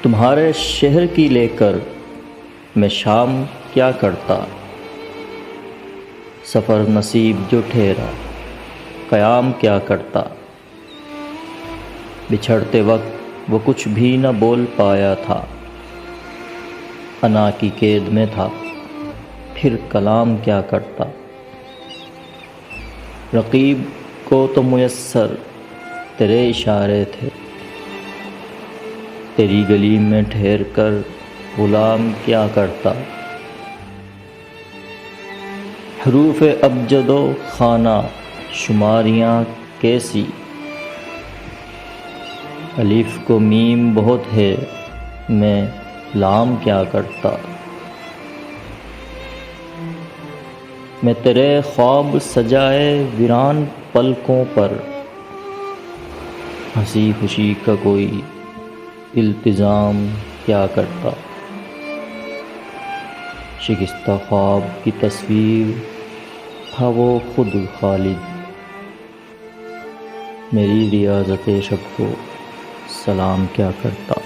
تمہارے شہر کی لے کر میں شام کیا کرتا، سفر نصیب جو ٹھہرا قیام کیا کرتا۔ بچھڑتے وقت وہ کچھ بھی نہ بول پایا تھا، انا کی قید میں تھا، پھر کلام کیا کرتا۔ رقیب کو تو میسر تیرے اشارے تھے، تیری گلی میں ٹھہر کر غلام کیا کرتا۔ حروف ابجد و خانہ شماریاں کیسی، الف کو میم بہت ہے میں لام کیا کرتا۔ میں تیرے خواب سجائے ویران پلکوں پر ہنسی خوشی کا کوئی التزام کیا کرتا۔ شکستہ خواب کی تصویر تھا وہ خود خالد، میری ریاضت شب کو سلام کیا کرتا۔